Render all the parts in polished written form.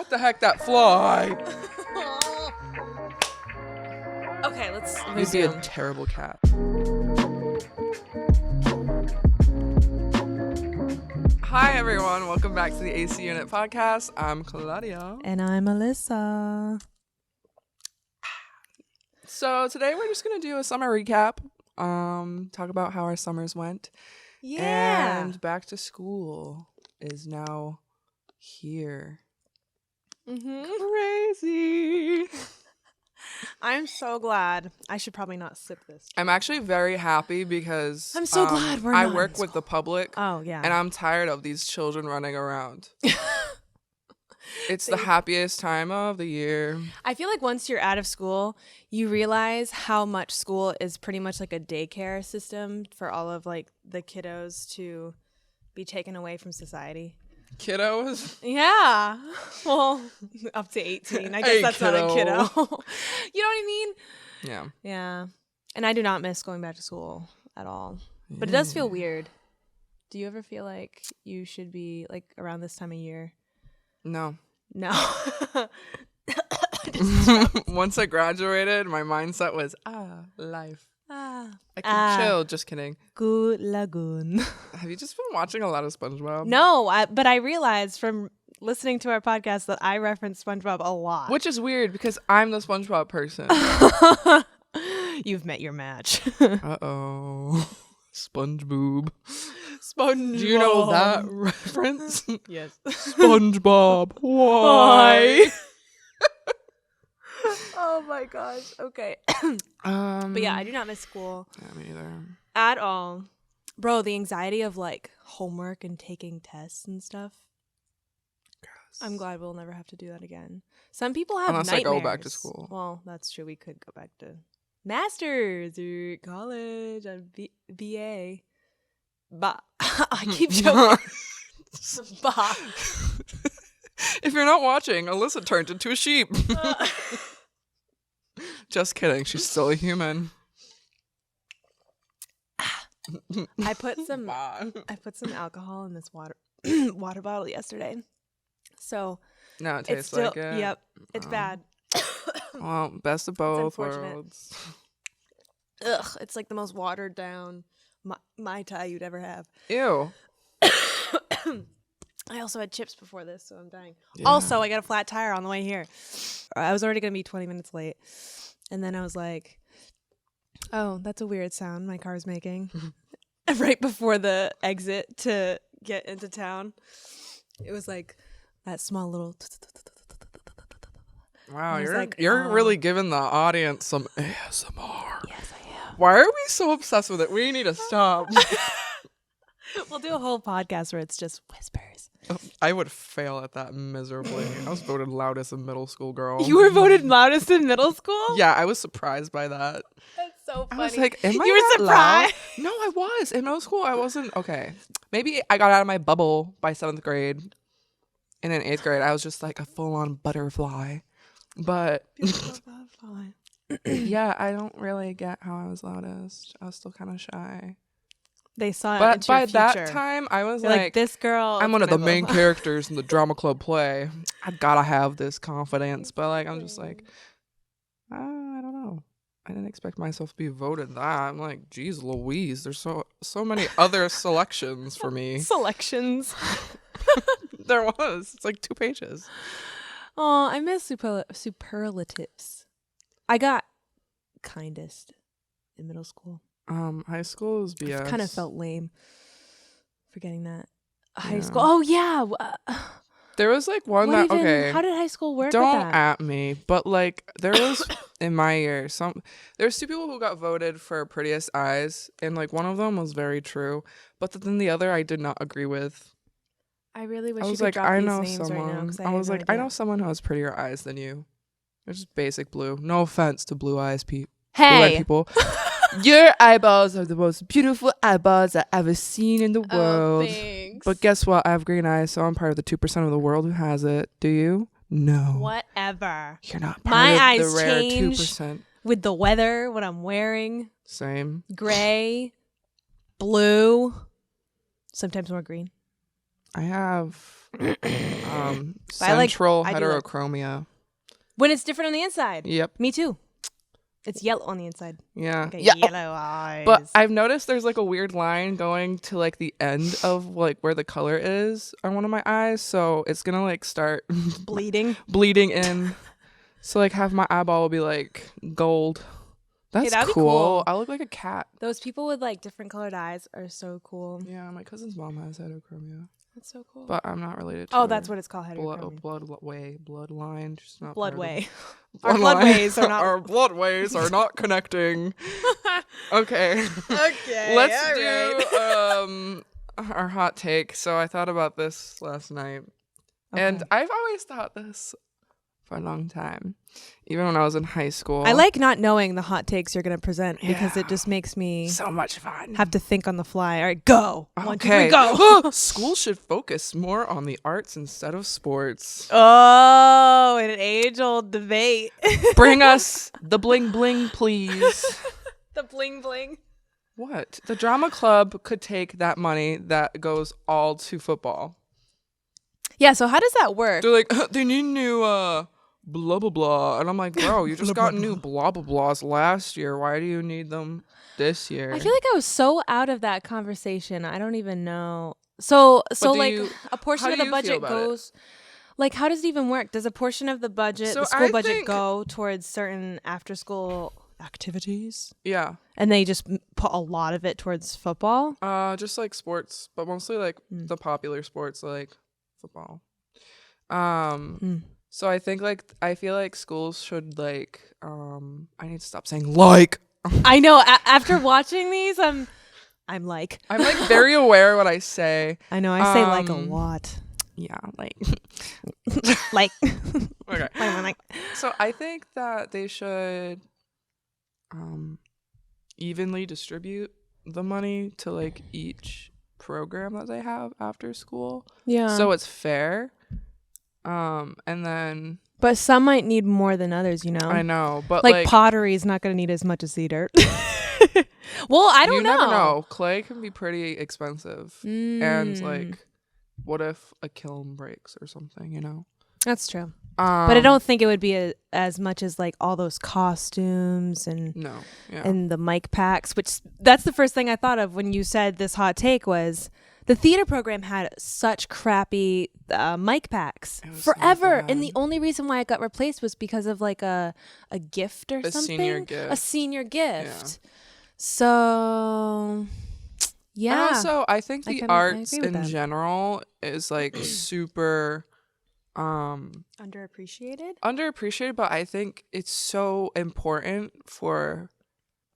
What the heck, that fly? Okay, let's You'd be resume. a terrible cat. Hi, everyone. Welcome back to the AC Unit podcast. I'm Claudia. And I'm Alyssa. So today we're just going to do a summer recap. Talk about how our summers went. Yeah. And back to school is now here. Crazy. I'm so glad. I should probably not sip this. I'm actually very happy because I'm so glad we're I not work in with the public. Oh, yeah. And I'm tired of these children running around. It's the happiest time of the year. I feel like once you're out of school, you realize how much school is pretty much like a daycare system for all of like the kiddos to be taken away from society. Kiddos? Yeah. Well, up to 18. I guess Hey, that's kiddo. not a kiddo. You know what I mean? Yeah. Yeah. And I do not miss going back to school at all. But it does feel weird. Do you ever feel like you should be like around this time of year? No. No. Once I graduated, my mindset was, life. I can chill. Just kidding. Good lagoon. Have you just been watching a lot of SpongeBob? No, but I realized from listening to our podcast that I reference SpongeBob a lot. Which is weird because I'm the SpongeBob person. You've met your match. Uh-oh. SpongeBob. SpongeBob. Do you know that reference? Yes. SpongeBob. Why? Oh my gosh. Okay. But yeah, I do not miss school. Yeah, me neither. At all. Bro, the anxiety of like homework and taking tests and stuff. Gross. I'm glad we'll never have to do that again. Some people have Unless nightmares. I go back to school. Well, that's true. We could go back to masters or college or BA. Bah. I keep joking. Bah. If you're not watching, Alyssa turned into a sheep. Just kidding. She's still a human. I put some alcohol in this water bottle yesterday. So No, it it's tastes still like it. Yep. It's bad. Well, best of both unfortunate. worlds. Ugh, it's like the most watered down Mai Tai you'd ever have. Ew. I also had chips before this, so I'm dying. Yeah. Also, I got a flat tire on the way here. I was already going to be 20 minutes late. And then I was like, oh, that's a weird sound my car's making. Right before the exit to get into town. It was like that small little... Wow, was you're like, really giving the audience some ASMR. Yes, I am. Why are we so obsessed with it? We need to stop. We'll do a whole podcast where it's just whispers. I would fail at that miserably. I was voted loudest in middle school, girl. You were voted loudest in middle school? Yeah, I was surprised by that. That's so funny. I was like, am I You were that surprised? loud? No, I was. In middle school, I wasn't. Okay. Maybe I got out of my bubble by 7th grade. And in 8th grade, I was just like a full-on butterfly. But yeah, I don't really get how I was loudest. I was still kind of shy. They saw it But into by your that future. time, I was You're like, this girl. I'm one of is the my main love. characters in the drama club play. I gotta have this confidence. But like, I'm just like, I don't know. I didn't expect myself to be voted that. I'm like, geez Louise, there's so many other selections for me. Selections. There was. It's like 2 pages. Oh, I miss superlatives. I got kindest in middle school. High school is BS. I kind of felt lame for getting that. High Yeah. school. Oh yeah. There was like one What that even, okay. How did high school work? Don't with that? at me, but like there was in my year there's 2 people who got voted for prettiest eyes, and like one of them was very true, but then the other I did not agree with. I really wish I you was could like, drop I these know names someone. right now. 'Cause I was have like, no I know idea. someone who has prettier eyes than you. They're just basic blue. No offense to blue eyes, blue-eyed Hey. people. Your eyeballs are the most beautiful eyeballs I've ever seen in the world. Thanks. But guess what? I have green eyes, so I'm part of the 2% of the world who has it. Do you? No. Whatever. You're not part My of eyes the rare change 2%. with the weather, what I'm wearing. Same. Gray, blue, sometimes more green. I have But central I do like- heterochromia. When it's different on the inside. Yep. Me too. It's yellow on the inside. Yeah. Like Yeah. yellow eyes. But I've noticed there's like a weird line going to like the end of like where the color is on one of my eyes, so it's gonna like start bleeding in. So like half my eyeball will be like gold. That's that'd be cool. cool. I look like a cat. Those people with like different colored eyes are so cool. Yeah, my cousin's mom has heterochromia, That's so cool. but I'm not related to Oh, her. that's what it's called. Heterochromia. Bloodline. She's not Bloodway. part Our of the- bloodways are not. Our bloodways are not connecting. Okay. Okay. Let's do our hot take. So I thought about this last night, and I've always thought this for a long time, even when I was in high school. I like not knowing the hot takes you're going to present because Yeah. it just makes me so much fun. have to think on the fly. All right, go. One, two, Okay. three, go. School should focus more on the arts instead of sports. Oh, an age-old debate. Bring us the bling bling, please. The bling bling. What? The drama club could take that money that goes all to football. Yeah, so how does that work? They're like, they need new blah blah blah, and I'm like, bro, you just got new blah blah blahs last year. Why do you need them this year? I feel like I was so out of that conversation. I don't even know. So like a portion how of do the you budget feel about goes. Like, how does it even work? Does a portion of the budget, So the school I budget, think- go towards certain after-school activities, Yeah. and they just put a lot of it towards football? Just like sports, but mostly like the popular sports like football. So I think like I feel like schools should like I need to stop saying like. I know. After watching these, I'm like, I'm like very aware what I say. I know. I say like a lot. Yeah, like Like, okay. like, So I think that they should evenly distribute the money to like each program that they have after school. yeah. So it's fair. And then But some might need more than others, you know? I know, but Like like pottery is not going to need as much as sea dirt. Well, I don't you know. never know. Clay can be pretty expensive. And Mm. like what if a kiln breaks or something, you know? That's true. But I Um, don't think it would be as much as like all those costumes and No. Yeah. and the mic packs, which that's the first thing I thought of when you said this hot take was the theater program had such crappy mic packs It was so forever. bad. And the only reason why it got replaced was because of like a gift or A something. senior gift. A senior gift. So yeah. And also, I think I the kinda- I arts agree with in that. general is like super Underappreciated? underappreciated, but I think it's so important for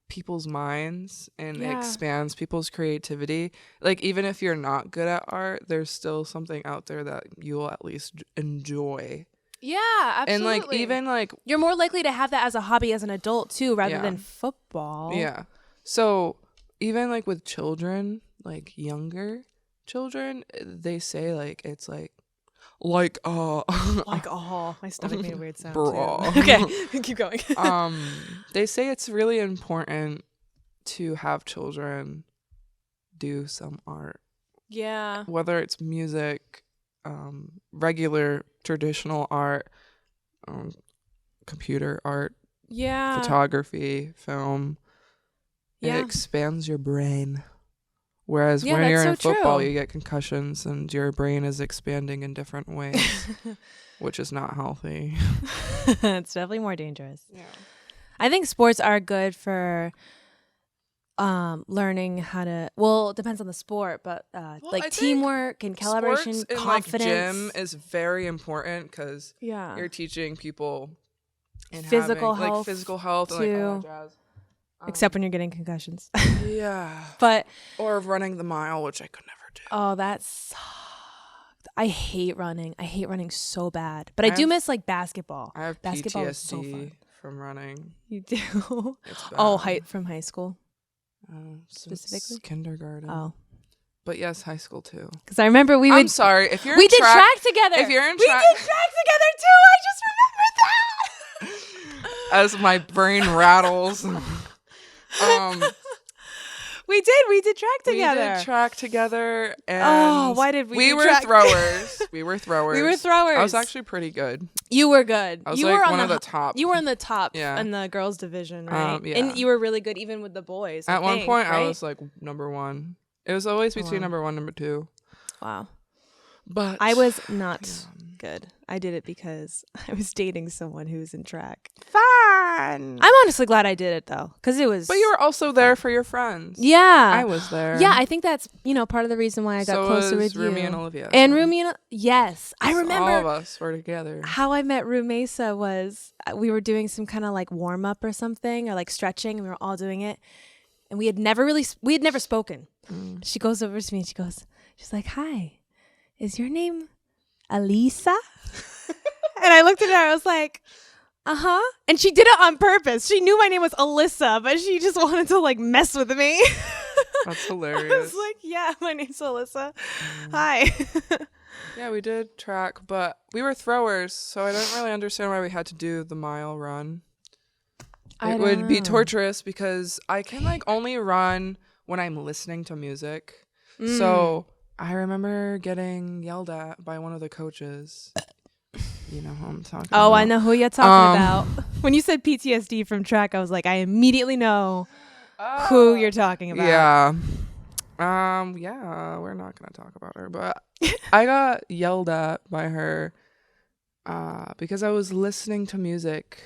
people's minds and it Yeah. expands people's creativity. Like even if you're not good at art, there's still something out there that you'll at least enjoy. Yeah, absolutely. And like even like you're more likely to have that as a hobby as an adult too, rather Yeah. than football. yeah. So even like with children, like younger children, they say like it's like Like, oh, my stomach made a weird sound. Bra. Too. Okay, keep going. They say it's really important to have children do some art, Yeah. whether it's music, regular traditional art, computer art, Yeah. photography, film. Yeah. It expands your brain. Whereas Yeah, when that's you're in so football, true. you get concussions and your brain is expanding in different ways, which is not healthy. It's definitely more dangerous. Yeah. I think sports are good for learning how to, well, it depends on the sport, but I like think teamwork and collaboration, Sports in confidence. like gym is very important because Yeah. you're teaching people in Physical having, health, like physical health and like all too. that jazz. Except when you're getting concussions. Yeah, But or running the mile, which I could never do. oh, that sucked. I hate running. I hate running so bad. But I do have- miss like basketball. I have Basketball PTSD is so fun. from running. You do? It's bad. Oh, from high school. Since specifically? kindergarten. Oh, but yes, high school too. because I remember we I'm would. sorry if you're We in did track together. If you're in we track, did track together too. I just remembered that. as my brain rattles. We did track together. We did track together, and why did we? We do were track? throwers. We were throwers. We were throwers. I was actually pretty good. You were good. I was you like were one of the top. You were in the top Yeah. in the girls division, right? Yeah. And you were really good even with the boys. At one point, right? I was like number one. It was always between number one and number two. Wow. But I was not good. I did it because I was dating someone who was in track. fun. I'm honestly glad I did it though, because it was. But you were also there for your friends. Yeah, I was there. Yeah, I think that's part of the reason why I got closer with you. Rumi and Olivia. And Rumi and yes, I So remember all of us were together. how I met Rue Mesa was we were doing some kind of like warm up or something or like stretching, and we were all doing it, and we had never spoken. She goes over to me and she's like, "Hi, is your name Alyssa?" And I looked at her, I was like, uh-huh. And she did it on purpose. She knew my name was Alyssa, but she just wanted to like mess with me. That's I hilarious. was like, yeah, my name's Alyssa. Hi. Yeah, we did track, but we were throwers, so I don't really understand why we had to do the mile run. It would be torturous because I can like only run when I'm listening to music. So I remember getting yelled at by one of the coaches. You know who I'm talking about. Oh, I know who you're talking about. When you said PTSD from track, I was like, I immediately know who you're talking about. Yeah. Yeah, we're not going to talk about her, but I got yelled at by her because I was listening to music.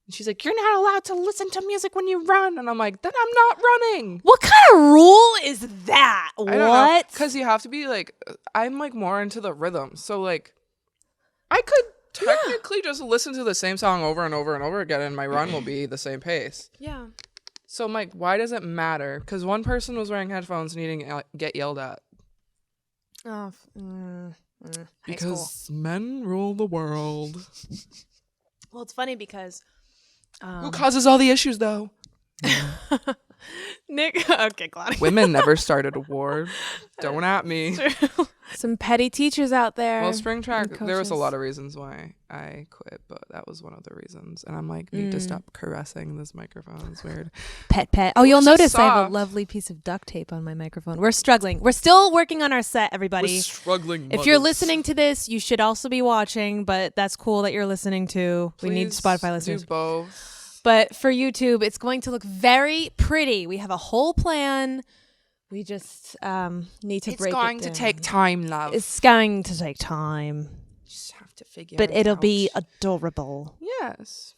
And she's like, "You're not allowed to listen to music when you run." And I'm like, "Then I'm not running." What kind of rule is that? I don't know. Because you have to be like, I'm like more into the rhythm. So like, I could technically just listen to the same song over and over and over again, and my run will be the same pace. Yeah. So I'm like, why does it matter? Because one person was wearing headphones needing to get yelled at. Oh, Because men rule the world. well, it's funny because Who causes all the issues, though? Nick. Okay, Claudia. Women never started a war. Don't at me. Some petty teachers out there. Well, spring track, and there was a coaches. lot of reasons why I quit, but that was one of the reasons. And I'm like, need to stop caressing this microphone. It's weird. Pet. Oh, you'll It's just notice I have a soft. lovely piece of duct tape on my microphone. We're struggling. We're still working on our set, everybody. We're struggling. If you're mothers. listening to this, you should also be watching, but that's cool that you're listening to. We need Please Spotify listeners. do both. But for YouTube, it's going to look very pretty. We have a whole plan. We just need to break it down. It's going to take time, love. It's going to take time. Just have to figure But it it'll out. be adorable. Yes.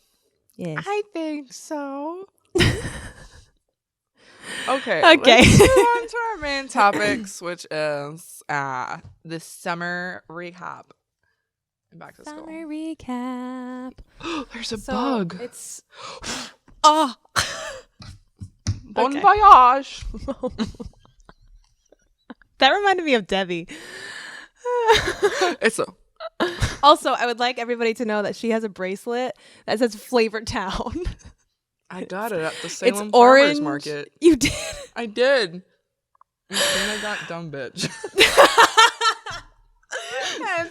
Yes. I think so. Okay. Okay. Let's move on to our main topics, which is the summer recap. And back to school. Summer recap. There's a So, bug. It's oh. Bon okay. voyage. That reminded me of Debbie. It's a Also, I would like everybody to know that she has a bracelet that says Flavor Town. I got it at the Salem It's Farmers orange. Market. You did. I did. And then I got dumb bitch.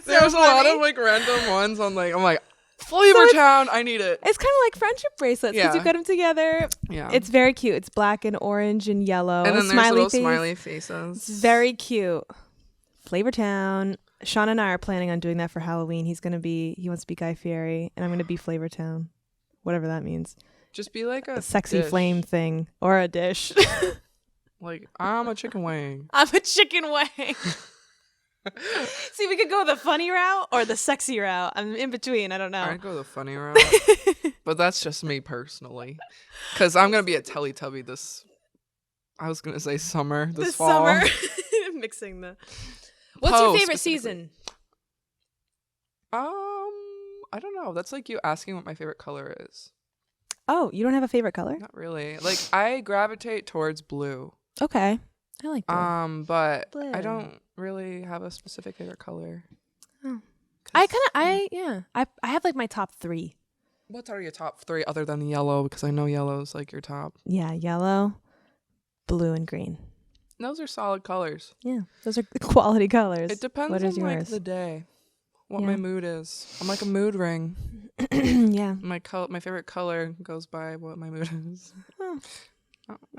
There was a lot of like random ones on like I'm like Flavor Town. I need it. It's kind of like friendship bracelets because you Yeah. got them together. Yeah. It's very cute. It's black and orange and yellow. and then there's smiley little face. smiley faces. It's very cute. Flavor Town. Sean and I are planning on doing that for Halloween. He wants to be Guy Fieri, and I'm going to be Flavor Town. Whatever that means. Just be like A sexy dish. flame thing or a dish. Like I'm a chicken wing. I'm a chicken wing. See, we could go the funny route or the sexy route. I'm in between. I don't know. I'd go the funny route, but that's just me personally. Because I'm gonna be a Teletubby this. I was gonna say summer this fall. summer. Mixing the. What's your favorite specifically. season? I don't know. That's like you asking what my favorite color is. Oh, you don't have a favorite color? Not really. Like I gravitate towards blue. Okay, I like blue. But Blue. I don't really have a specific favorite color. Oh. 'Cause- I have like my top 3. What are your top 3 other than yellow? Because I know yellow's like your top. Yeah, yellow, blue, and green. Those are solid colors. Yeah, those are quality colors. It depends What on is like yours? the day, what Yeah. my mood is. I'm like a mood ring. Yeah. My favorite color goes by what my mood is.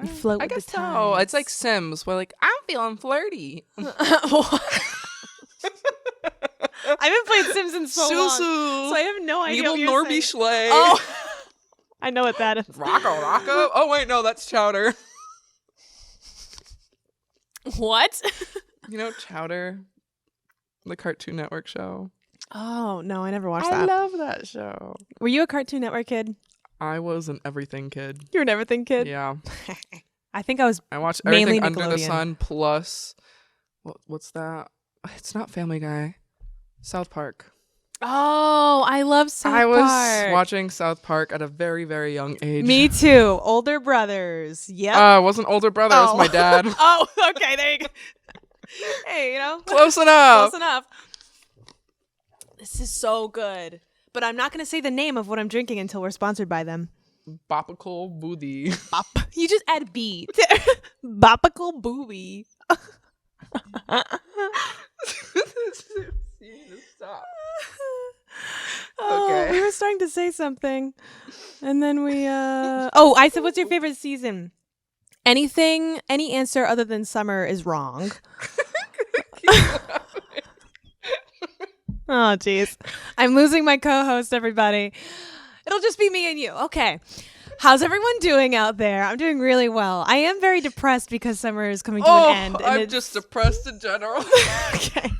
You float I with the guess so. It's like tides. Sims, where like I'm feeling flirty. I haven't played Sims in so long, Susu. so I have no idea Needle what you're Norby saying. Schley. Oh, I know what that is. Rocco. Oh wait, no, that's Chowder. What? You know Chowder, the Cartoon Network show. Oh no, I never watched I that. love that show. Were you a Cartoon Network kid? I was an everything kid. You were an everything kid. Yeah, I think I was. I watched Mainly everything under the Nickelodeon. sun. Plus, what's that? It's not Family Guy. South Park. Oh, I love South I was Park. watching South Park at a very, very young age. Me too. Older brothers. Yep. It wasn't older brother. It was my dad. Oh, okay. There you go. Hey, Close enough. Close enough. This is so good. But I'm not going to say the name of what I'm drinking until we're sponsored by them. Bopical Boobie. You just add B. Bopical Boobie. You need to stop. Oh, Okay. we were starting to say something. And then we oh, I said, what's your favorite season? Any answer other than summer is wrong. Oh, jeez. I'm losing my co-host, everybody. It'll just be me and you. Okay. How's everyone doing out there? I'm doing really well. I am very depressed because summer is coming to an end. And I'm just depressed in general. Okay.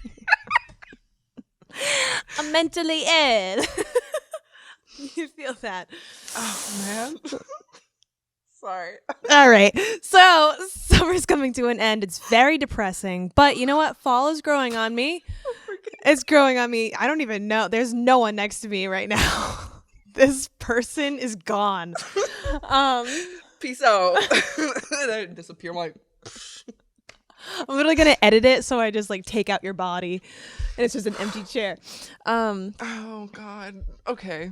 I'm mentally ill. You feel that? Oh, man. Sorry. All right. So summer's coming to an end. It's very depressing. But you know what? Fall is growing on me. It's growing on me. I don't even know. There's no one next to me right now. This person is gone. Peace out. And I disappear. I'm like, I'm literally gonna edit it so I just like take out your body and it's just an empty chair. oh God. Okay.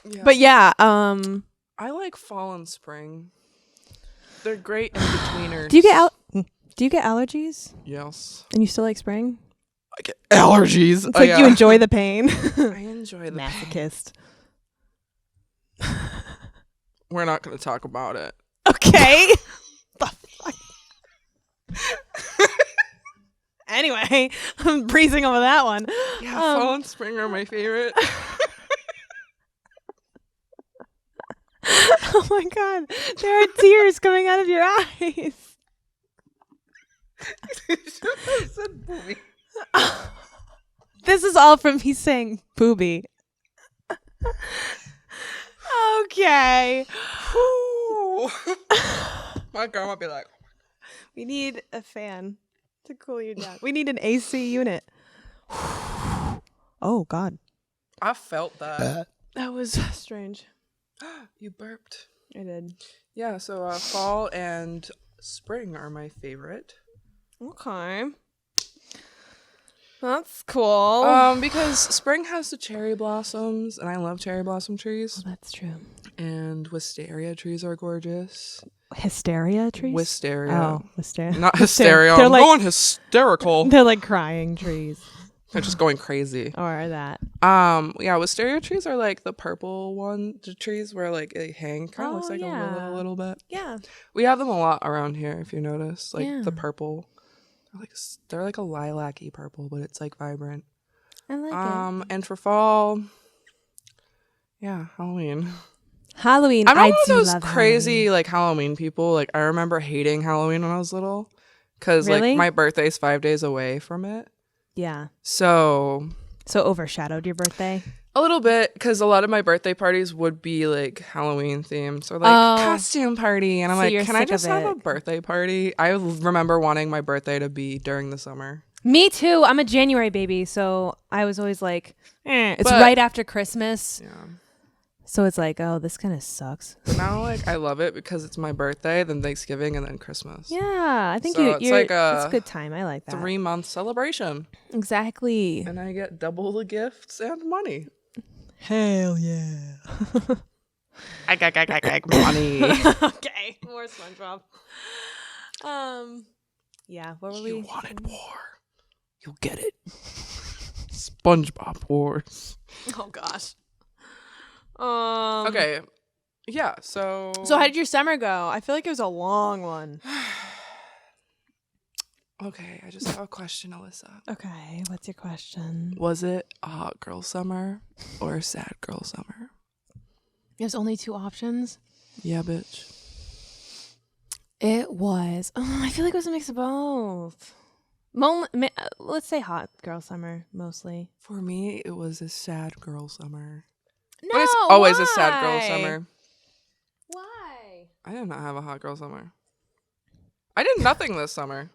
Yeah. But yeah, I like fall and spring. They're great in betweeners. do you get allergies? Yes. And you still like spring? I get allergies. It's like you enjoy the pain. I enjoy the pain. Masochist. We're not going to talk about it. Okay. The fuck? Anyway, I'm breezing over that one. Yeah, fall and spring are my favorite. Oh my god, there are tears coming out of your eyes. I said Boobie. This is all from me saying Boobie. Okay. My grandma would be like, We need a fan to cool you down. We need an AC unit. Oh god. I felt that. That was strange. You burped. I did. Yeah, so fall and spring are my favorite. Okay. That's cool. Because spring has the cherry blossoms, and I love cherry blossom trees. That's true. And wisteria trees are gorgeous. Hysteria trees? Wisteria. Oh, hysteria. Not hysteria. They're I'm like, going hysterical. they're like crying trees. They're just going crazy. Or that. Yeah, wisteria trees are like the purple the trees where like they hang. Kind of looks like yeah. a willow a little bit. Yeah. We have them a lot around here, if you notice. Like Yeah. the purple. They're like a lilac-y purple, but it's like vibrant. I like it. And for fall, yeah, Halloween. Halloween. I'm not I one of do those love crazy Halloween. like Halloween people. Like I remember hating Halloween when I was little, because Really? like my birthday's 5 days away from it. Yeah. So overshadowed your birthday. a little bit, because a lot of my birthday parties would be like Halloween themed, or like costume party, and I'm So like, you're can I sick of just have a it. birthday party? I remember wanting my birthday to be during the summer. Me too. I'm a January baby, so I was always like, it's But- right after Christmas. Yeah. So it's like, oh, this kind of sucks. But now, like, I love it because it's my birthday, then Thanksgiving, and then Christmas. Yeah, I think So it's like it's a good time. I like that. 3-month celebration. Exactly. And I get double the gifts and money. Hell yeah. I got money. Okay, more SpongeBob. Yeah, where were we? You wanted war. You'll get it. SpongeBob Wars. Oh gosh. Okay. Yeah, so how did your summer go? I feel like it was a long one. Okay, I just have a question, Alyssa. Okay, what's your question? Was it a hot girl summer or a sad girl summer? There's only 2 options. Yeah, bitch. It was. Oh, I feel like it was a mix of both. Let's say hot girl summer mostly. For me, it was a sad girl summer. No, But it's always why? a sad girl summer. Why? I did not have a hot girl summer. I did nothing this summer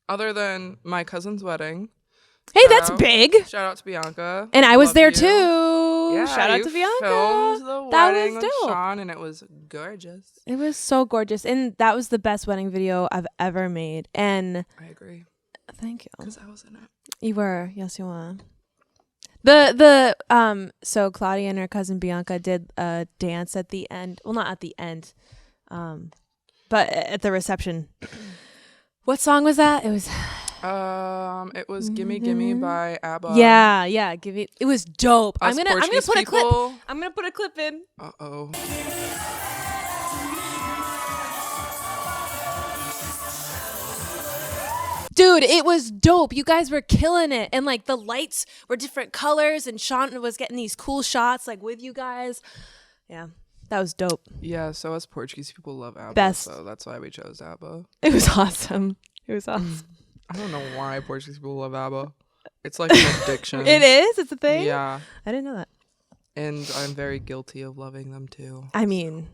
other than my cousin's wedding. Hey, Shout that's out. big. Shout out to Bianca. And I was Love there you. too. Yeah, Shout out you to Bianca. filmed the That wedding was with dope. Sean, and it was gorgeous. It was so gorgeous. And that was the best wedding video I've ever made. And I agree. thank you. Because I was in it. You were. Yes, you were. So Claudia and her cousin Bianca did a dance at the end. Well, not at the end. But at the reception. What song was that? It was "Gimme Gimme" by ABBA. Yeah. Give it. It was dope. Us I'm gonna Portuguese put a clip. people. I'm gonna put a clip in. Uh-oh. Dude, it was dope. You guys were killing it. And like the lights were different colors and Sean was getting these cool shots like with you guys. Yeah. That was dope. Yeah, so us Portuguese people love ABBA, Best. so that's why we chose ABBA. It was awesome. It was awesome. I don't know why Portuguese people love ABBA. It's like an addiction. It is? It's a thing? Yeah. I didn't know that. And I'm very guilty of loving them too. I mean,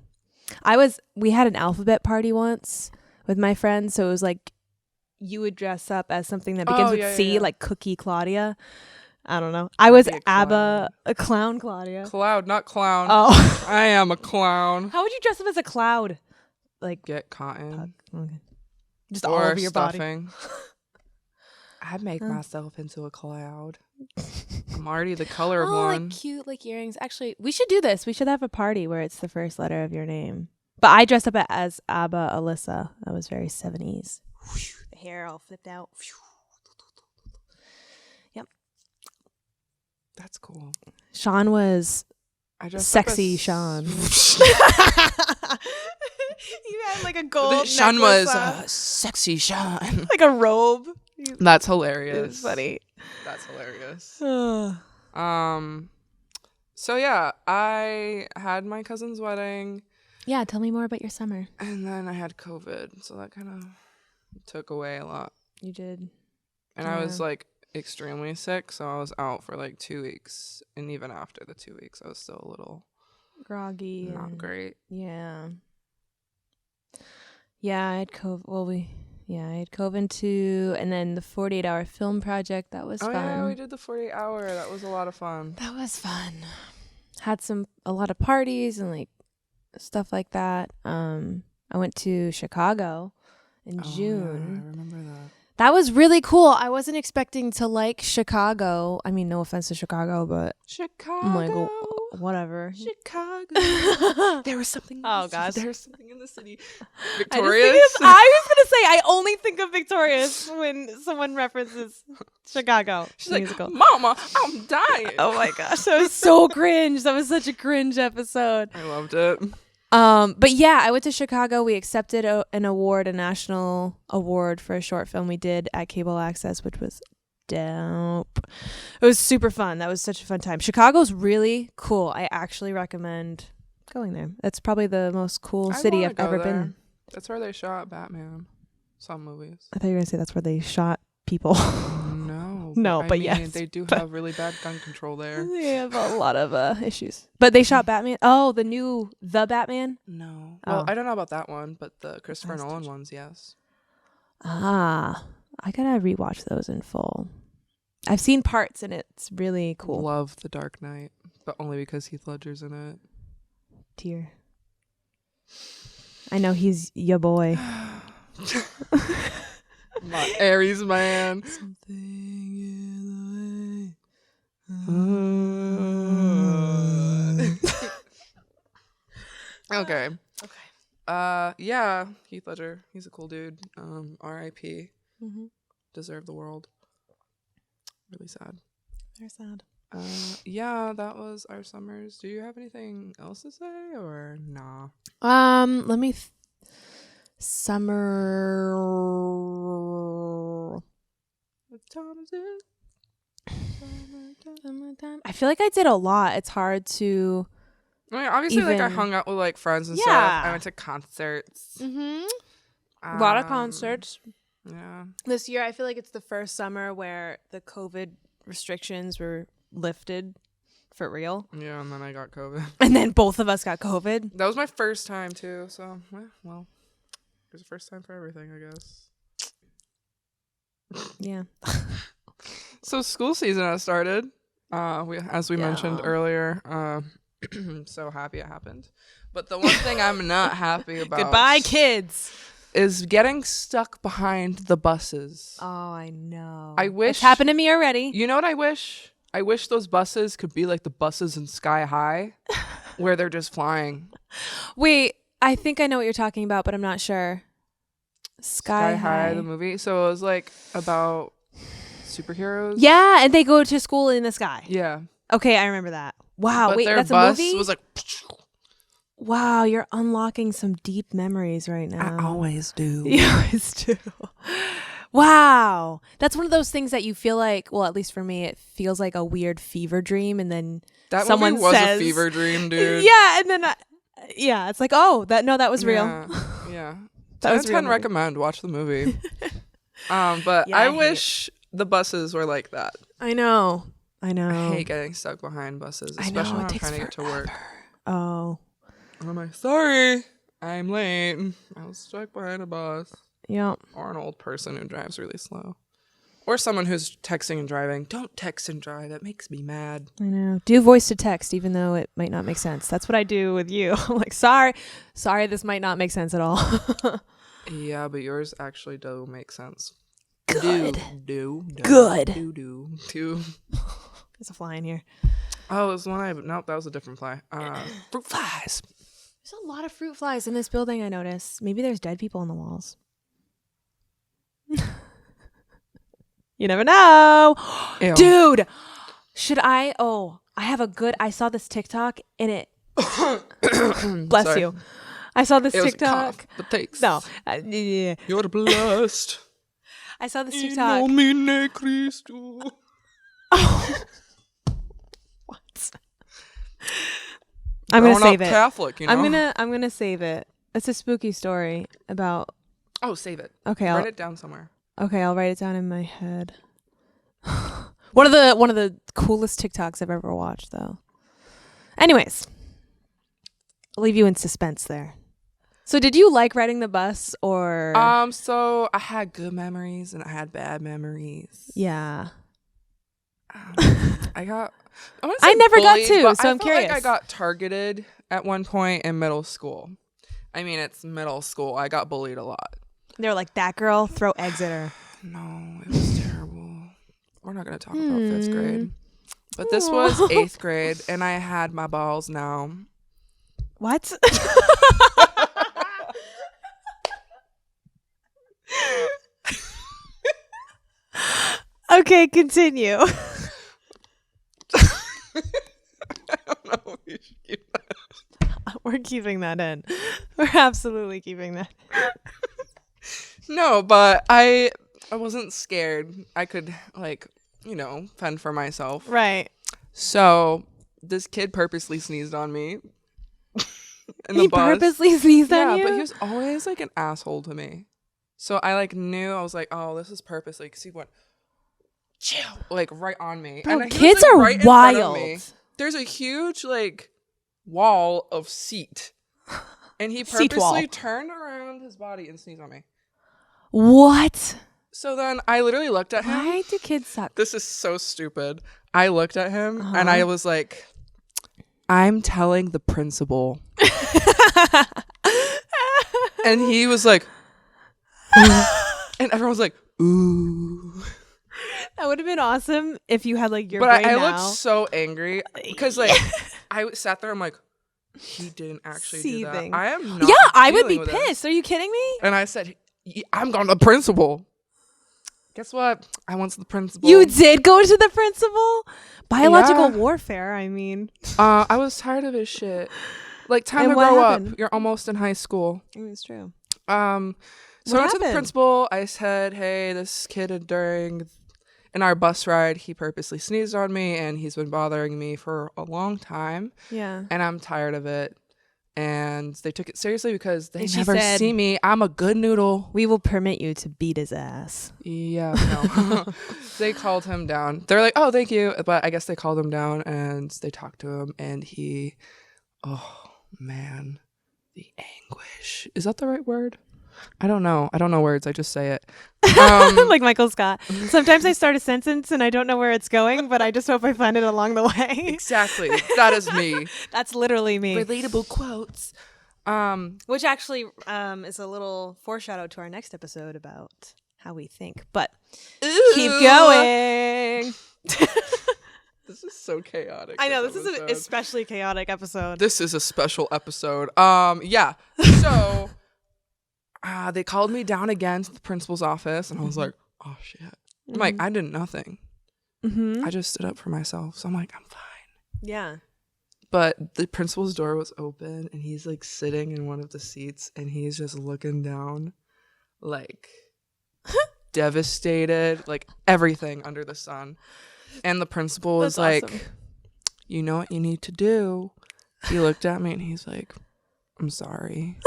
we had an alphabet party once with my friends, so it was like you would dress up as something that begins with C, yeah. like Cookie Claudia. I don't know. I was be a ABBA, a clown Claudia. Cloud, not clown. Oh. I am a clown. How would you dress up as a cloud? Like Get cotton. okay. Just all Or over your body. stuffing. I'd make myself into a cloud. I'm already the color of one. Like cute like earrings. Actually, we should do this. We should have a party where it's the first letter of your name. But I dressed up as ABBA Alyssa. That was very 70s. The hair all flipped out. Yep. That's cool. Sean was sexy Sean. You had like a gold Sean was necklace on. sexy Sean. Like a robe. That's hilarious. It was funny. That's hilarious. So yeah, I had my cousin's wedding. Yeah, tell me more about your summer. And then I had COVID, so that kind of took away a lot. You did. And I was like extremely sick, so I was out for like 2 weeks. And even after the 2 weeks, I was still a little groggy. not great. Yeah. Yeah, I had COVID. I had COVID too. And then the 48-hour film project, that was fun. Yeah, we did the 48-hour. That was a lot of fun. That was fun. Had a lot of parties and like stuff like that. I went to Chicago in June. Yeah, I remember that. That was really cool. I wasn't expecting to like Chicago. I mean, no offense to Chicago, but Chicago. I'm like, whatever. Chicago. There was something. Oh gosh. There was something in the city. I Victorious. was gonna say I only think of Victorious when someone references Chicago. She's musical. like, Mama, I'm dying. Oh my gosh, that was so cringe. That was such a cringe episode. I loved it. But yeah, I went to Chicago. We accepted a national award for a short film we did at Cable Access, which was dope. It was super fun. That was such a fun time. Chicago's really cool. I actually recommend going there. That's probably the most cool city I've ever been. That's where they shot Batman. Some movies. I thought you were gonna say that's where they shot people. No, but yes, they do have really bad gun control there. They have a lot of issues. But they shot Batman. Oh, the Batman? No. Oh. Well, I don't know about that one, but the Christopher Nolan ones, yes. I gotta rewatch those in full. I've seen parts and it's really cool. Love The Dark Knight, but only because Heath Ledger's in it. Tear. I know he's your boy. My Aries man. Okay. Yeah, Heath Ledger. He's a cool dude. R.I.P. Mm-hmm. Deserve the world. Really sad. Very sad. Yeah, that was our summers. Do you have anything else to say or nah? Let me summer. What time is it? Summertime. I feel like I did a lot. It's hard to. I mean, obviously, like I Even- hung out with like friends and Yeah. stuff. I went to concerts. Mm-hmm. A lot of Um, concerts. Yeah. This year, I feel like it's the first summer where the COVID restrictions were lifted for real. Yeah, and then I got COVID. And then both of us got COVID. That was my first time too, so well, it was the first time for everything, I guess. Yeah. So school season has started. As we mentioned Yeah. earlier. So happy it happened. But the one thing I'm not happy about Goodbye, kids. is getting stuck behind the buses. Oh, I know. I wish It's happened to me already. You know what I wish? I wish those buses could be like the buses in Sky High, where they're just flying. Wait, I think I know what you're talking about, but I'm not sure. Sky High. The movie. So it was like about superheroes. Yeah, and they go to school in the sky. Yeah. Okay, I remember that. Wow, But wait, their that's a bus movie? was like. Wow, you're unlocking some deep memories right now. I always do. You always do. Wow. That's one of those things that you feel like, well, at least for me, it feels like a weird fever dream. And then That someone movie was says, a fever dream, dude. Yeah. And then, it's like, oh, that was real. Yeah. That was 10 real movie. recommend. Watch the movie. But Yeah, I I wish the buses were like that. I know. I hate getting stuck behind buses, I especially know, when it I'm takes trying to get to work. Oh, And I'm like, sorry, I'm late. I was stuck behind a bus. yeah. Or an old person who drives really slow. Or someone who's texting and driving. Don't text and drive. That makes me mad. I know. Do voice to text, even though it might not make sense. That's what I do with you. I'm like, sorry, this might not make sense at all. Yeah, but yours actually do make sense. Good. Do. Good. Do. There's a fly in here. Oh, it was one nope, that was a different fly. Fruit flies. There's a lot of fruit flies in this building, I noticed. Maybe there's dead people on the walls. You never know. Ew. Dude, should I? Oh, I saw this TikTok and it. Bless Sorry. you. I saw this It was a TikTok. cough, but thanks. No. Yeah. You're blessed. I saw this In TikTok. nomine Christo. What? I'm gonna Growing up save it. Catholic, you know? I'm gonna save it. It's a spooky story about. Oh, save it. Okay, Write it down somewhere. Okay, I'll write it down in my head. One of the coolest TikToks I've ever watched, though. Anyways, I'll leave you in suspense there. So, did you like riding the bus, or? So I had good memories and I had bad memories. Yeah. I never got bullied, to, but so I'm I felt like I curious. got targeted at one point in middle school. I mean, it's middle school. I got bullied a lot. They were like, that girl, throw eggs at her. No, it was terrible. We're not going to talk about 5th grade. But this was 8th grade, and I had my balls now. What? Okay, continue. I don't know if we should keep that. We're keeping that in. We're absolutely keeping that. No, but I wasn't scared. I could, fend for myself. Right. So this kid purposely sneezed on me. In the He bus. purposely sneezed on you? Yeah, but he was always like an asshole to me. So I knew, I was like, oh, this is purposely, because he went, chill, right on me. Bro, he was, kids are right in front of wild. me. There's a huge wall of seat. And he Seat wall. purposely turned around his body and sneezed on me. What? So then I literally looked at him. Why do kids suck? This is so stupid. I looked at him and I was like, I'm telling the principal. And he was like, and everyone was like, ooh. That would have been awesome if you had your But brain I now. looked so angry because I sat there. I'm like, he didn't actually Seething. do that. I am not. Yeah, I would be dealing with this. pissed. Are you kidding me? And I said, I'm going to the principal. Guess what? I went to the principal. You did go to the principal? Biological Yeah. warfare, I mean. I was tired of his shit. Like, time And to what grow happened? up. You're almost in high school. It's true. So What I went to the happened? principal. I said, hey, this kid in our bus ride, he purposely sneezed on me, and he's been bothering me for a long time, Yeah. and I'm tired of it. And they took it seriously because they And she never said- see me. I'm a good noodle. We will permit you to beat his ass. Yeah, no. They called him down. They're like, oh, thank you. But I guess they called him down, and they talked to him, and oh, man, the anguish. Is that the right word? I don't know. I don't know words. I just say it. Like Michael Scott. Sometimes I start a sentence and I don't know where it's going, but I just hope I find it along the way. Exactly. That is me. That's literally me. Relatable quotes. Which actually is a little foreshadow to our next episode about how we think. But keep going. This is so chaotic. I know, this is an episode. especially chaotic episode. This is a special episode. Yeah. So they called me down again to the principal's office, and I was like, oh shit. I'm like, I did nothing. Mm-hmm. I just stood up for myself. So I'm like, I'm fine. Yeah. But the principal's door was open, and he's like sitting in one of the seats, and he's just looking down, like devastated, like everything under the sun. And the principal was That's like, awesome. you know what you need to do? He looked at me and he's like, I'm sorry.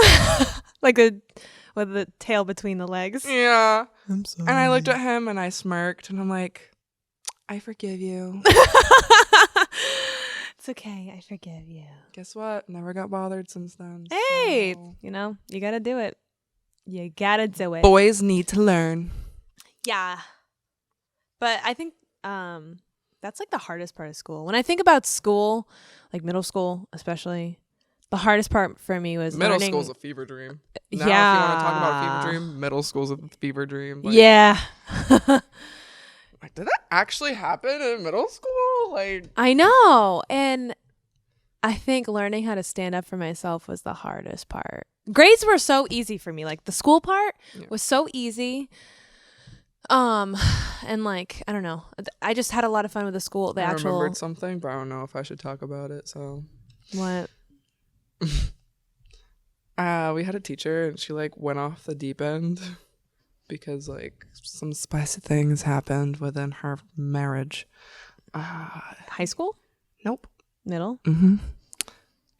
Like with the tail between the legs. Yeah. I'm sorry. And I looked at him and I smirked and I'm like, I forgive you. It's okay. I forgive you. Guess what? Never got bothered since then. Hey, so- you got to do it. You got to do it. Boys need to learn. Yeah. But I think that's like the hardest part of school. When I think about school, like middle school especially, the hardest part for me was Middle learning. school's a fever dream. Now, Yeah. if you want to talk about a fever dream, middle school's a fever dream. Like, Yeah. like, did that actually happen in middle school? Like, I know. And I think learning how to stand up for myself was the hardest part. Grades were so easy for me. Like the school part was so easy. And like, I don't know. I just had a lot of fun with the school. I remembered something, but I don't know if I should talk about it. So What? we had a teacher and she like went off the deep end because like some spicy things happened within her marriage. High school? Nope. Middle? Mm-hmm.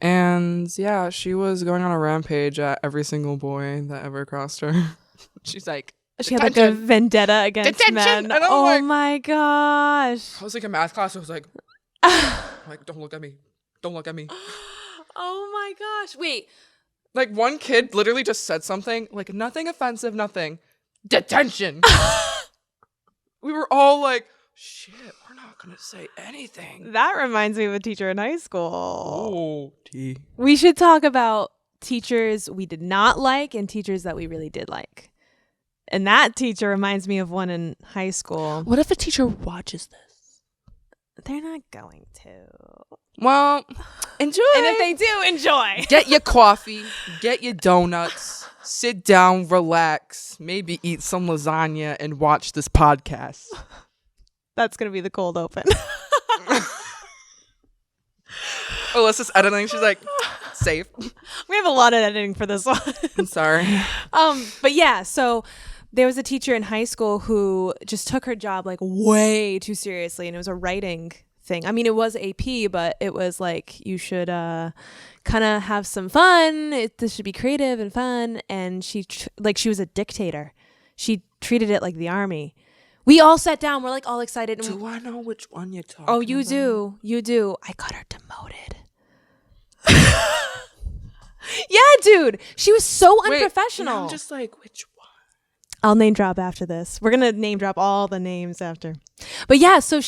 And yeah, she was going on a rampage at every single boy that ever crossed her. She's like, She had like a vendetta against Detention! men. And I'm Oh like- my gosh. I was like in math class. I was like, don't look at me. Don't look at me. Oh my gosh. Wait. Like one kid literally just said something like nothing offensive, nothing. Detention. We were all like, shit, we're not gonna say anything. That reminds me of a teacher in high school. Oh, T. We should talk about teachers we did not like and teachers that we really did like. And that teacher reminds me of one in high school. What if a teacher watches this? They're not going to. Well, enjoy. And if they do, enjoy. Get your coffee, get your donuts, sit down, relax, maybe eat some lasagna and watch this podcast. That's going to be the cold open. Alyssa's editing. She's like, safe. We have a lot of editing for this one. I'm sorry. But yeah, so there was a teacher in high school who just took her job like way too seriously, and it was a writing thing. I mean, it was AP, but it was like you should kind of have some fun. This should be creative and fun. And she was a dictator. She treated it like the army. We all sat down. We're like all excited. And Do I know which one you're talking oh, you about? do. You do. I got her demoted. Yeah, dude. She was so Wait, unprofessional. I'm just like, which one? I'll name drop after this. We're going to name drop all the names after. But yeah, so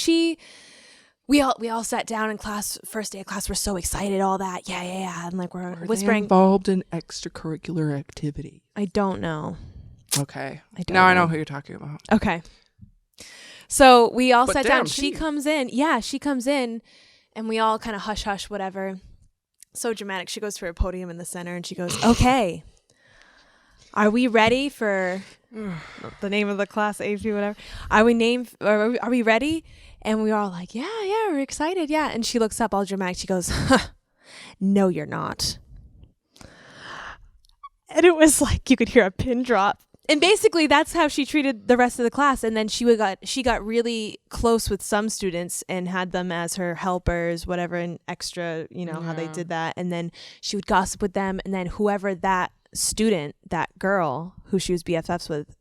we all sat down in class, first day of class. We're so excited, all that. Yeah. And like we're Are they whispering. involved in extracurricular activity? I don't know. Okay. I don't Now I know. know who you're talking about. Okay. So we all But sat damn, down. She comes in. Yeah, she comes in and we all kind of hush, whatever. So dramatic. She goes to her podium in the center and she goes, okay, are we ready for the name of the class, AP, whatever. Are we ready? And we were all like, yeah, we're excited. Yeah. And she looks up all dramatic. She goes, no, you're not. And it was like you could hear a pin drop. And basically that's how she treated the rest of the class. And then she got really close with some students and had them as her helpers, whatever, and extra, how they did that. And then she would gossip with them. And then whoever that student, that girl who she was BFFs with,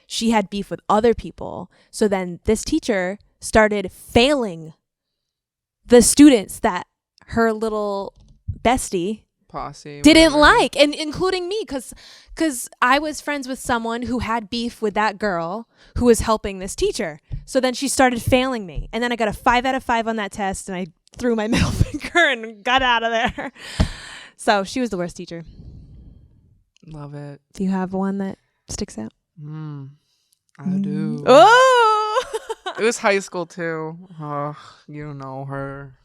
she had beef with other people. So then this teacher started failing the students that her little bestie posse didn't like, and including me, because I was friends with someone who had beef with that girl who was helping this teacher. So then she started failing me, and then I got a 5 out of 5 on that test, and I threw my middle finger and got out of there. So she was the worst teacher. Love it. Do you have one that sticks out? I do. Oh, it was high school too. Oh, you know her.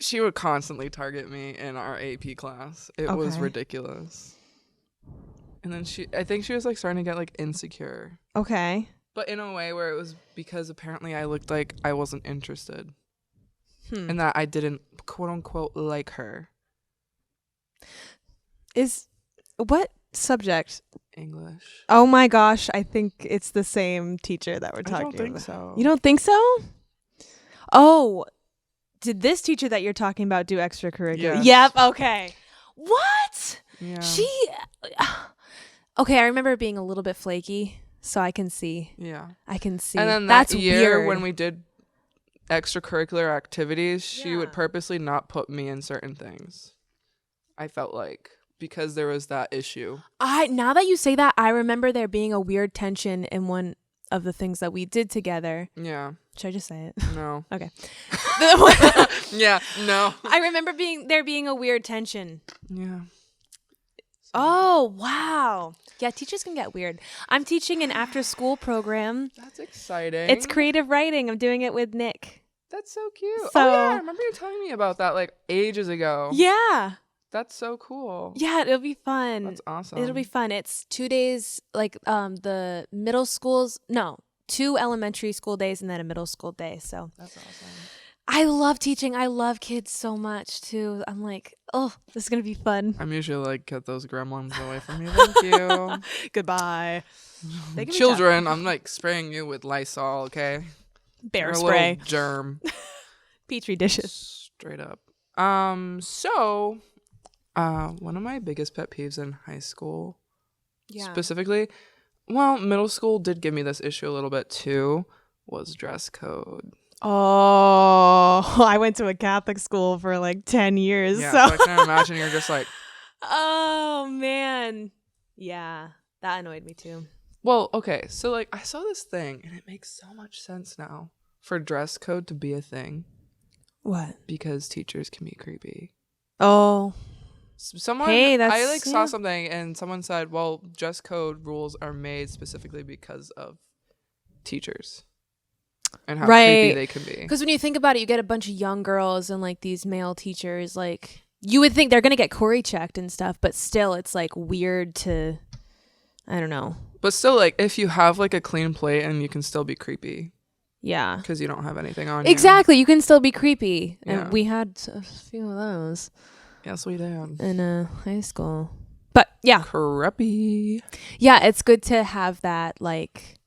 She would constantly target me in our AP class. It was ridiculous. And then I think she was like starting to get like insecure. Okay. But in a way where it was because apparently I looked like I wasn't interested. And that I didn't, quote unquote, like her. What subject? English. Oh my gosh, I think it's the same teacher that we're talking about. I don't think so. You don't think so? Oh, did this teacher that you're talking about do extracurricular? Yes. Yep. Okay. What? Yeah. Okay, I remember being a little bit flaky, so I can see. Yeah. I can see. And then that's that year weird. when we did extracurricular activities, she would purposely not put me in certain things. I felt like because there was that issue. Now that you say that, I remember there being a weird tension in one of the things that we did together. Yeah. Should I just say it? No. Okay. Yeah. No. I remember there being a weird tension. Yeah. Oh, wow. Yeah, teachers can get weird. I'm teaching an after-school program. That's exciting. It's creative writing. I'm doing it with Nick. That's so cute. So, oh, yeah. I remember you telling me about that like ages ago. Yeah. That's so cool. Yeah, it'll be fun. That's awesome. It'll be fun. It's 2 days, like the middle schools. No, 2 elementary school days and then a middle school day. So that's awesome. I love teaching. I love kids so much too. I'm like, oh, this is gonna be fun. I'm usually like, get those gremlins away from me. Thank you. Goodbye. Children, I'm like spraying you with Lysol, okay? Bear You're spray. A little germ. Petri dishes. Straight up. One of my biggest pet peeves in high school, specifically, well, middle school did give me this issue a little bit too, was dress code. Oh, I went to a Catholic school for like 10 years. Yeah, so I can imagine you're just like, oh man. Yeah, that annoyed me too. Well, okay, so like I saw this thing and it makes so much sense now for dress code to be a thing. What? Because teachers can be creepy. Oh. I like saw something and someone said, well, dress code rules are made specifically because of teachers and how creepy they can be. Because when you think about it, you get a bunch of young girls and like these male teachers, like you would think they're going to get Corey checked and stuff, but still it's like weird to, I don't know. But still, like if you have like a clean plate and you can still be creepy. Yeah. Because you don't have anything on Exactly. You can still be creepy. Yeah. And we had a few of those. Yes, we did. In high school. But yeah. Creepy. Yeah, it's good to have that like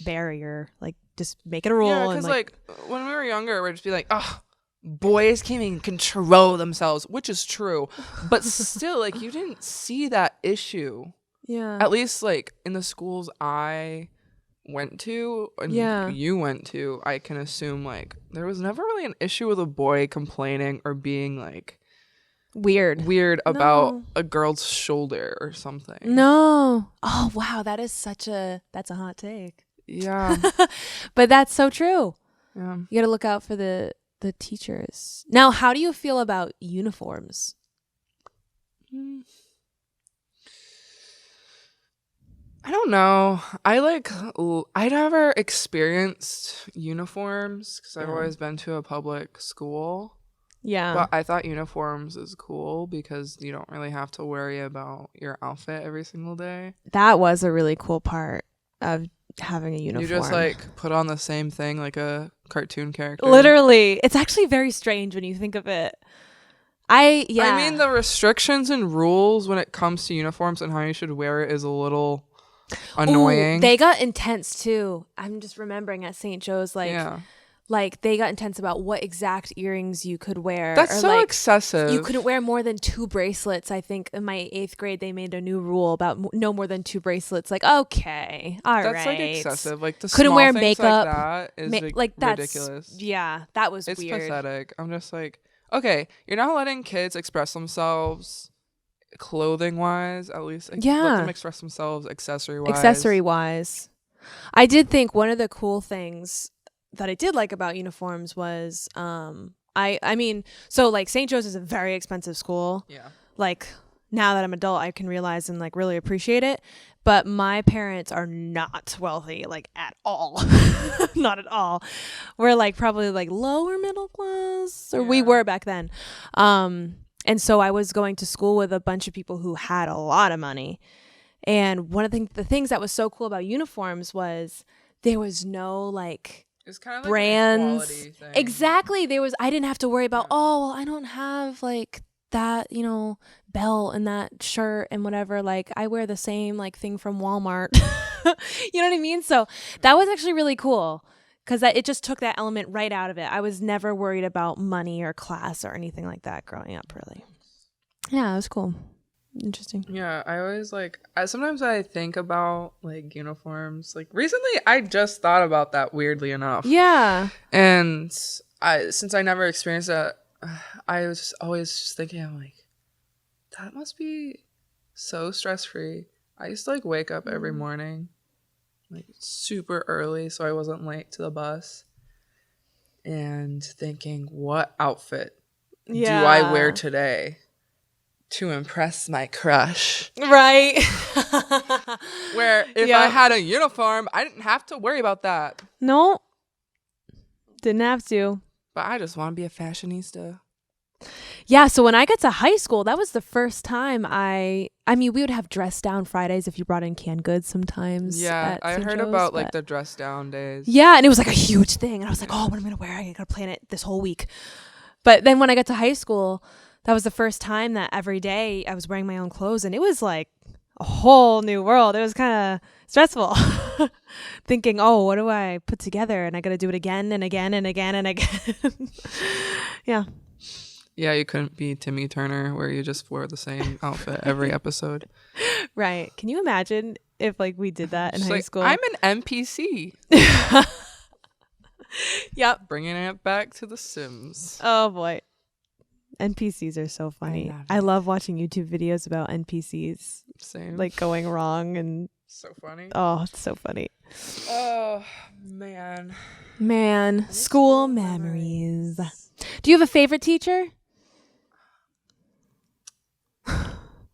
barrier. Like just make it a rule. Yeah, because like when we were younger, we'd just be like, oh, boys can't even control themselves, which is true. But still, like you didn't see that issue. Yeah. At least like in the schools I went to and you went to, I can assume like there was never really an issue with a boy complaining or being like weird about a girl's shoulder or something. No. Oh wow, that's a hot take. Yeah. But that's so true. Yeah. You gotta look out for the teachers. Now, how do you feel about uniforms? I don't know. I never experienced uniforms because I've always been to a public school. Yeah. But I thought uniforms is cool because you don't really have to worry about your outfit every single day. That was a really cool part of having a uniform. You just like put on the same thing like a cartoon character. Literally. It's actually very strange when you think of it. I mean, the restrictions and rules when it comes to uniforms and how you should wear it is a little annoying. Ooh, they got intense too. I'm just remembering at St. Joe's, like they got intense about what exact earrings you could wear. That's so excessive. You couldn't wear more than 2 bracelets. I think in my 8th grade they made a new rule about no more than 2 bracelets. Like, okay, all right. That's like excessive. Like the couldn't small wear things makeup. like that is like that's ridiculous. Yeah, that was It's weird. pathetic. I'm just like, okay, you're not letting kids express themselves clothing wise. At least let them express themselves accessory wise. I did think one of the cool things that I did like about uniforms was I mean, so like St. Joe's is a very expensive school. Yeah. Like now that I'm adult, I can realize and like really appreciate it. But my parents are not wealthy, like at all. Not at all. We're like probably like lower middle class, or we were back then. And so I was going to school with a bunch of people who had a lot of money. And one of the things that was so cool about uniforms was there was no like it's kind of like brands. An equality thing. Exactly. I didn't have to worry about, well, I don't have like that, belt and that shirt and whatever. Like I wear the same like thing from Walmart. You know what I mean? So that was actually really cool because it just took that element right out of it. I was never worried about money or class or anything like that growing up, really. Yeah, it was cool. Interesting. Yeah, I always sometimes I think about like uniforms. Like recently I just thought about that, weirdly enough. Yeah. And since I never experienced that, I was always just thinking, I'm like, that must be so stress free. I used to like wake up every morning like super early so I wasn't late to the bus and thinking, what outfit do I wear today to impress my crush? Right. Where if I had a uniform, I didn't have to worry about that. No. Didn't have to. But I just want to be a fashionista. Yeah, so when I got to high school, that was the first time I mean, we would have dress down Fridays if you brought in canned goods sometimes. Yeah, I heard about like the dress down days. Yeah, and it was like a huge thing. And I was like, oh, what am I going to wear? I got to plan it this whole week. But then when I got to high school, that was the first time that every day I was wearing my own clothes. And it was like a whole new world. It was kind of stressful. Thinking, oh, what do I put together? And I got to do it again and again and again and again. Yeah. Yeah, you couldn't be Timmy Turner where you just wore the same outfit every episode. Right. Can you imagine if like we did that in high school? I'm an NPC. Yep. Bringing it back to The Sims. Oh, boy. NPCs are so funny. I love watching YouTube videos about NPCs. Same. Like going wrong and... So funny. Oh, it's so funny. Oh, man. School memories. Do you have a favorite teacher?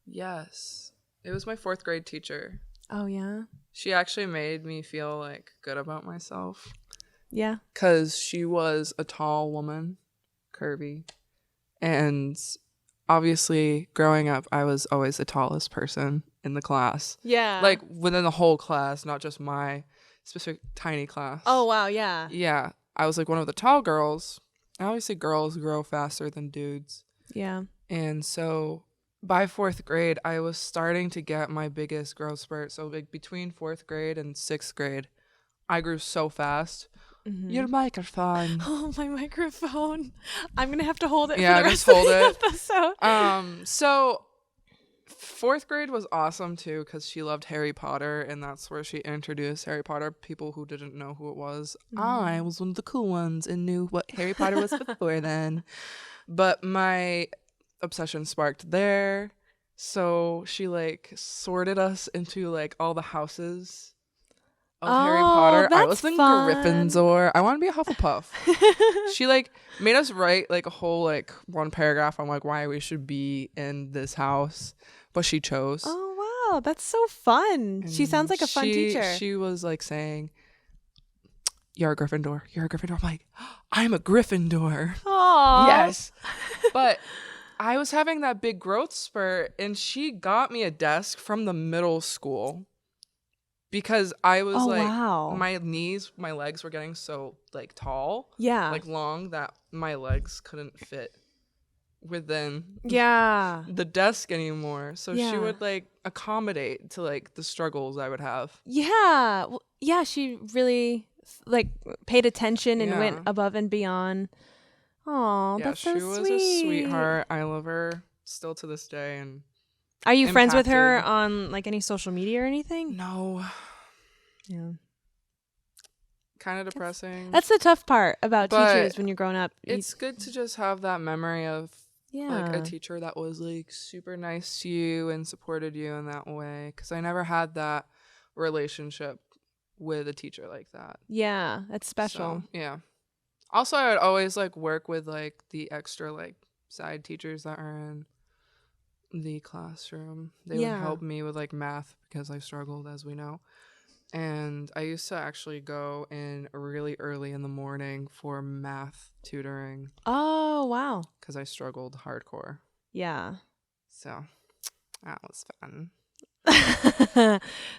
Yes. It was my 4th grade teacher. Oh, yeah? She actually made me feel like good about myself. Yeah. Because she was a tall woman, curvy. And obviously, growing up, I was always the tallest person in the class. Yeah. Like, within the whole class, not just my specific tiny class. Oh, wow, yeah. Yeah. I was like one of the tall girls. Obviously, girls grow faster than dudes. Yeah. And so by 4th grade, I was starting to get my biggest growth spurt. So like between 4th grade and 6th grade, I grew so fast. Mm-hmm. Your microphone. Oh, my microphone. I'm going to have to hold it for the just rest hold of the it. episode. So 4th grade was awesome too because she loved Harry Potter, and that's where she introduced Harry Potter. People who didn't know who it was. I was one of the cool ones and knew what Harry Potter was before then. But my obsession sparked there. So she like sorted us into like all the houses of Harry Potter. I was in Gryffindor. I want to be a Hufflepuff. She like made us write like a whole like one paragraph on like why we should be in this house, but she chose. Oh wow, that's so fun. She sounds like a fun teacher. She was like saying, you're a Gryffindor. You're a Gryffindor. I'm like, I'm a Gryffindor. Aww. Yes. But I was having that big growth spurt, and she got me a desk from the middle school because I was wow. my legs were getting so like tall, Yeah. long, that my legs couldn't fit within the desk anymore. So she Yeah. would accommodate to the struggles I would have. Yeah. Well, yeah, she really paid attention and Yeah. went above and beyond. Oh, Yeah, that's so she sweet. was a sweetheart. I love her still to this day. And are you friends with her impacted. on any social media or anything? No, Yeah. kind of depressing. That's the tough part about But teachers when you're growing up. It's good to just have that memory of a teacher that was super nice to you and supported you in that way, because I never had that relationship with a teacher like that. Yeah, that's special. So, yeah. Also, I would always work with the extra side teachers that are in the classroom. They would help me with math because I struggled, as we know. And I used to actually go in really early in the morning for math tutoring. Oh, wow. Because I struggled hardcore. Yeah. So that was fun.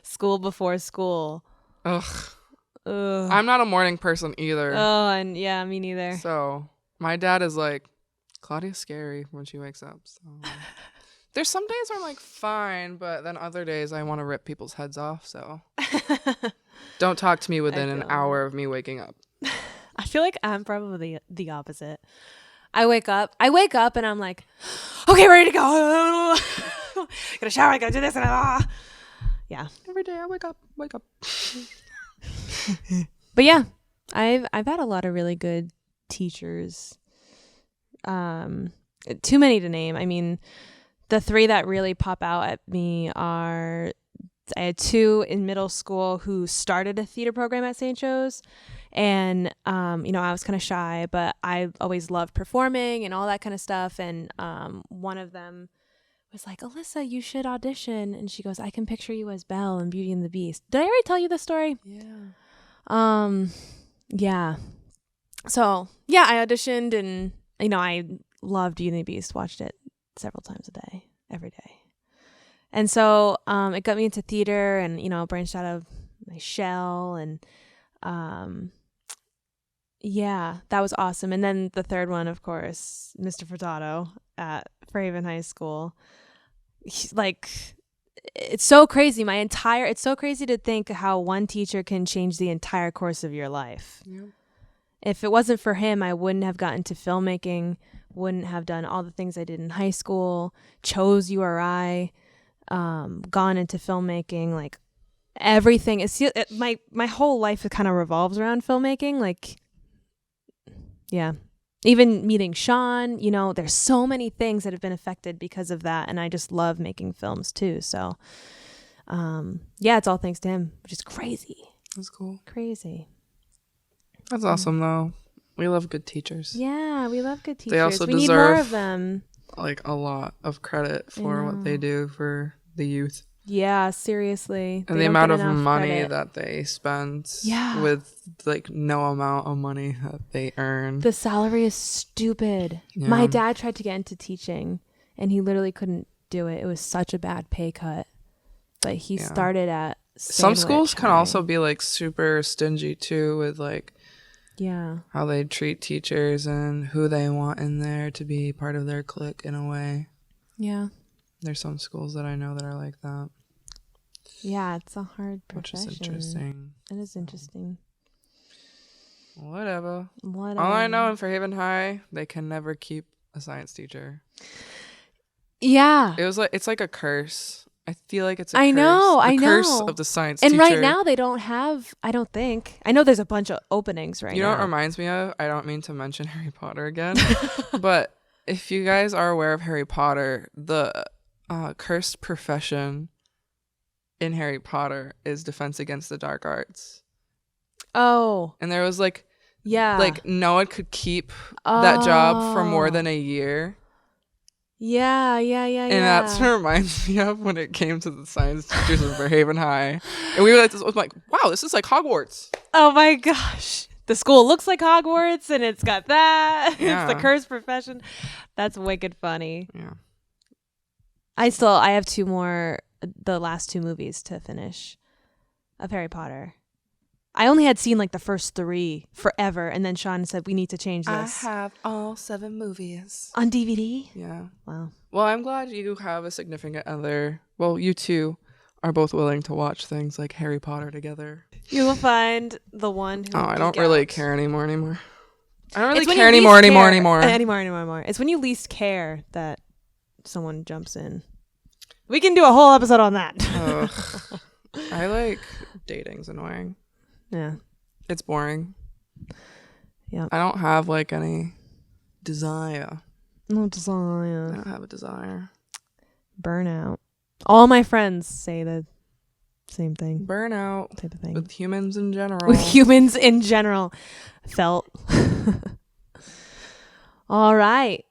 School before school. Ugh. I'm not a morning person either. Oh, and yeah, me neither. So my dad is Claudia's scary when she wakes up. So there's some days where I'm fine, but then other days I want to rip people's heads off. So don't talk to me within an hour of me waking up. I feel like I'm probably the opposite. I wake up and I'm like, okay, ready to go. Gotta shower, I gotta do this. Yeah. Every day I wake up. But yeah, I've had a lot of really good teachers. Too many to name. I mean, the three that really pop out at me are, I had two in middle school who started a theater program at St. Joe's. And, I was kind of shy, but I always loved performing and all that kind of stuff. And one of them was like, Alyssa, you should audition. And she goes, I can picture you as Belle in Beauty and the Beast. Did I already tell you this story? Yeah. Yeah. So, yeah, I auditioned and, I loved Beauty and the Beast, watched it several times a day, every day. And so it got me into theater and, branched out of my shell and, yeah, that was awesome. And then the third one, of course, Mr. Furtado at Fairhaven High School. It's so crazy. It's so crazy to think how one teacher can change the entire course of your life. Yep. If it wasn't for him, I wouldn't have gotten to filmmaking, wouldn't have done all the things I did in high school, chose URI, gone into filmmaking, everything. My whole life kind of revolves around filmmaking. Yeah. Even meeting Sean, there's so many things that have been affected because of that. And I just love making films too. So, yeah, it's all thanks to him, which is crazy. That's cool. Crazy. That's awesome, though. We love good teachers. Yeah, we love good teachers. They also we need more of them. A lot of credit for what they do for the youth. Yeah, seriously. And the amount of money that they spend with no amount of money that they earn. The salary is stupid. Yeah. My dad tried to get into teaching and he literally couldn't do it. It was such a bad pay cut. But he started at some schools can also be super stingy too with how they treat teachers and who they want in there to be part of their clique in a way. Yeah. There's some schools that I know that are like that. Yeah, it's a hard profession. Which is interesting. It is interesting. Whatever. All I know in Fairhaven High, they can never keep a science teacher. Yeah. It's like a curse. I feel like it's a curse. I know. Curse of the science teacher. And right now they don't have, I don't think. I know there's a bunch of openings right now. You know what it reminds me of? I don't mean to mention Harry Potter again. But if you guys are aware of Harry Potter, the cursed profession in Harry Potter is defense against the dark arts. Oh. And there was no one could keep that job for more than a year. Yeah. And that's what it reminds me of when it came to the science teachers in Fairhaven High. And we were like, wow, this is like Hogwarts. Oh my gosh. the school looks like Hogwarts and it's got that. Yeah. It's the cursed profession. That's wicked funny. Yeah. I have the last 2 movies to finish of Harry Potter. I only had seen like the first 3 forever, and then Sean said we need to change this. I have all 7 movies On DVD? Yeah. Wow. Well, I'm glad you have a significant other. Well, you two are both willing to watch things like Harry Potter together. You will find the one who I don't really care anymore. I don't really It's when care you anymore. Anymore. It's when you least care that someone jumps in. We can do a whole episode on that. Ugh. I like dating's annoying. Yeah. It's boring. Yeah. I don't have like any desire. No I desire. don't have a desire. Burnout. All my friends say the same thing. Burnout Type of thing. with humans in general. With humans in general. Felt. All right.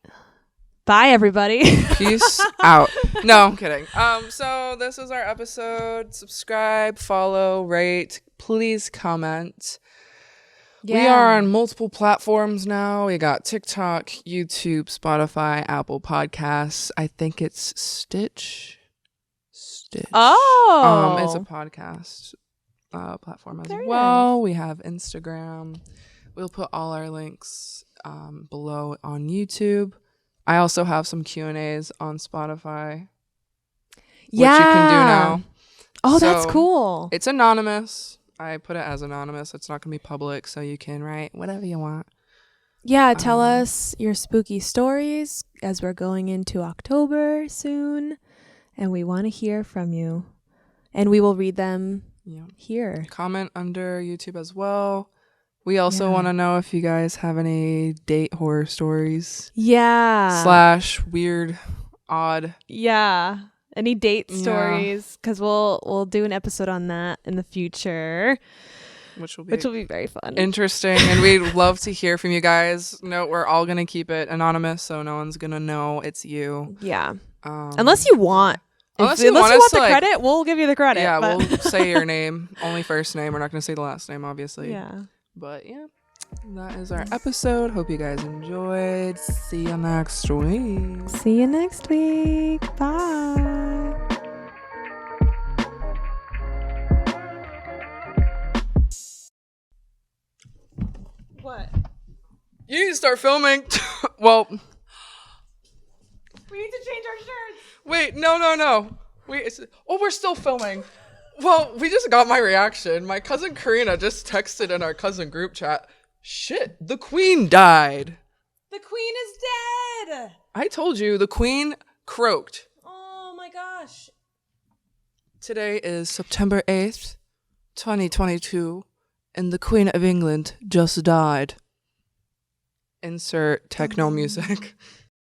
Bye, everybody. Peace out. No, I'm kidding. So this is our episode. Subscribe, follow, rate. Please comment. We are on multiple platforms now. We got TikTok, YouTube, Spotify, Apple Podcasts. I think it's Stitch. Oh. It's a podcast platform as Very well. nice. We have Instagram. We'll put all our links below on YouTube. I also have some Q&As on Spotify, which you can do now. Oh, So, that's cool. It's anonymous. I put it as anonymous. It's not going to be public, so you can write whatever you want. Yeah, tell us your spooky stories as we're going into October soon, and we want to hear from you. And we will read them here. Comment under YouTube as well. We also want to know if you guys have any date horror stories. Yeah. / weird, odd. Yeah. Any date stories? Because we'll do an episode on that in the future, Which will be very fun. interesting. And we'd love to hear from you guys. Note, we're all going to keep it anonymous, so no one's going to know it's you. Yeah. Unless you want. Unless you want us the to, credit, we'll give you the credit. Yeah, but we'll say your name. Only first name. We're not going to say the last name, obviously. Yeah. But yeah, that is our episode. Hope you guys enjoyed. See you next week. See you next week. Bye. What? You need to start filming. Well, We need to change our shirts. wait, no. We're still filming. Well, we just got my reaction. My cousin Karina just texted in our cousin group chat, shit, the queen died. The queen is dead. I told you, the queen croaked. Oh my gosh. Today is September 8th, 2022, and the Queen of England just died. Insert techno music.